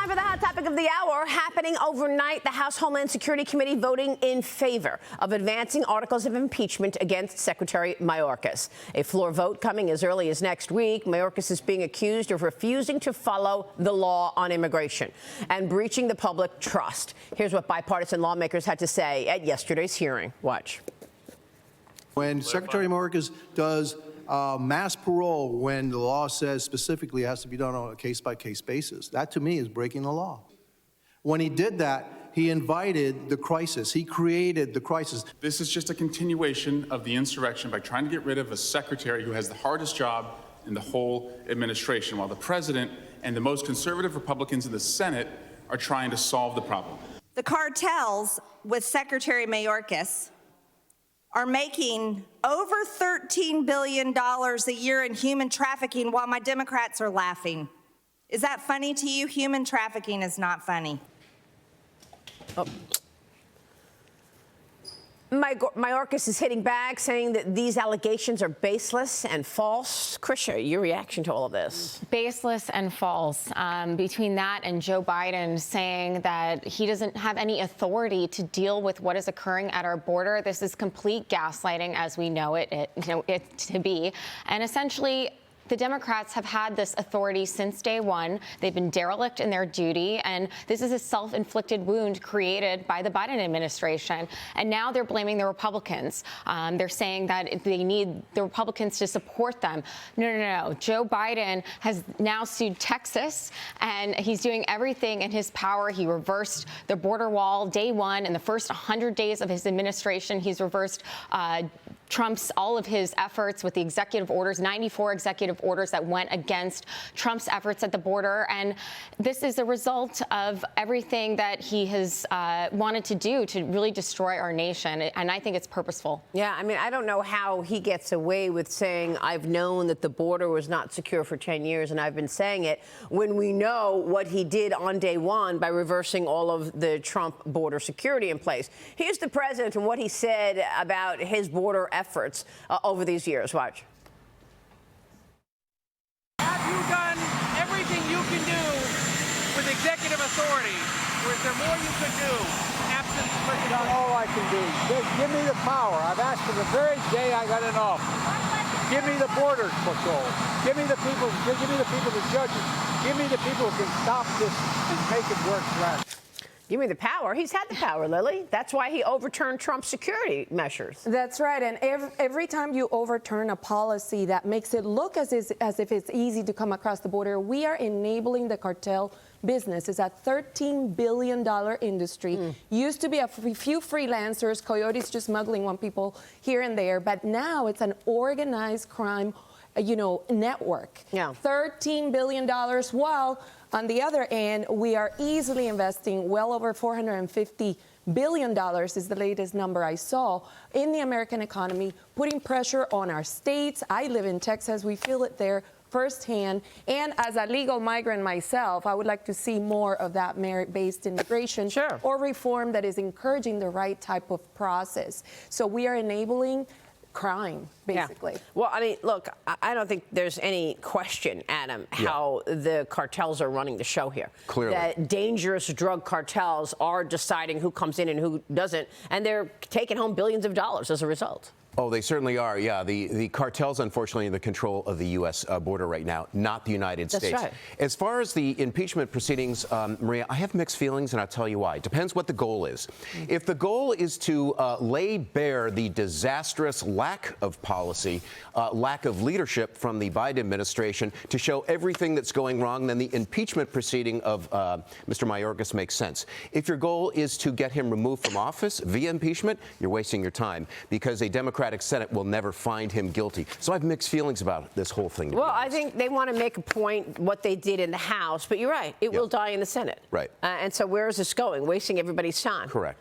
Time for the hot topic of the hour. Happening overnight, the House Homeland Security Committee voting in favor of advancing articles of impeachment against Secretary Mayorkas. A floor vote coming as early as next week. Mayorkas is being accused of refusing to follow the law on immigration and breaching the public trust. Here's what bipartisan lawmakers had to say at yesterday's hearing. Watch. When Secretary Mayorkas does mass parole, when the law says specifically it has to be done on a case-by-case basis, that to me is breaking the law. When he did that, he invited the crisis. He created the crisis. This is just a continuation of the insurrection by trying to get rid of a secretary who has the hardest job in the whole administration, while the president and the most conservative Republicans in the Senate are trying to solve the problem. The cartels with Secretary Mayorkas are making over $13 billion a year in human trafficking while my Democrats are laughing. Is that funny to you? Human trafficking is not funny. Oh. Mayorkas is hitting back, saying that these allegations are baseless and false. Krisha, your reaction to all of this? Baseless and false. Between that and Joe Biden saying that he doesn't have any authority to deal with what is occurring at our border, this is complete gaslighting as we know it to be. And essentially, the Democrats have had this authority since day one. They've been derelict in their duty, and this is a self-inflicted wound created by the Biden administration. And now they're blaming the Republicans. They're saying that they need the Republicans to support them. No. Joe Biden has now sued Texas, and he's doing everything in his power. He reversed the border wall day one. In the first 100 days of his administration, he's reversed Trump's all of his efforts with the executive orders, 94 executive orders that went against Trump's efforts at the border. And this is a result of everything that he has wanted to do to really destroy our nation. And I think it's purposeful. Yeah, I mean, I don't know how he gets away with saying, I've known that the border was not secure for 10 years, and I've been saying it, when we know what he did on day one by reversing all of the Trump border security in place. Here's the president and what he said about his border efforts over these years. Watch. Have you done everything you can do with executive authority, or is there more you could do absent legislation? Not all I can do. Just give me the power. I've asked for the very day I got in office. Give me the border patrol. Give me the people. Give me the people, the judges. Give me the people who can stop this and make it work right. Give me the power. He's had the power, Lily. That's why he overturned Trump's security measures. That's right. And every time you overturn a policy that makes it look as if it's easy to come across the border, we are enabling the cartel business. It's a $13 billion industry. Used to be a few freelancers, coyotes just smuggling one people here and there. But now it's an organized crime, network. Yeah. $13 billion, while on the other end, we are easily investing well over $450 billion is the latest number I saw in the American economy, putting pressure on our states. I live in Texas. We feel it there firsthand. And as a legal migrant myself, I would like to see more of that merit-based immigration or reform that is encouraging the right type of process. So we are enabling crime, basically. Yeah. Well, I mean, look, I don't think there's any question, Adam, how the cartels are running the show here. Clearly. That dangerous drug cartels are deciding who comes in and who doesn't, and they're taking home billions of dollars as a result. Oh, they certainly are. Yeah, the cartels, unfortunately, in the control of the U.S. border right now, not the United States. That's right. As far as the impeachment proceedings, Maria, I have mixed feelings, and I'll tell you why. It depends what the goal is. If the goal is to lay bare the disastrous lack of policy, lack of leadership from the Biden administration to show everything that's going wrong, then the impeachment proceeding of Mr. Mayorkas makes sense. If your goal is to get him removed from office via impeachment, you're wasting your time, because a Democratic Senate will never find him guilty. So I have mixed feelings about this whole thing. Well, I think they want to make a point what they did in the House, but you're right, it will die in the Senate. Right. And so where is this going? Wasting everybody's time. Correct.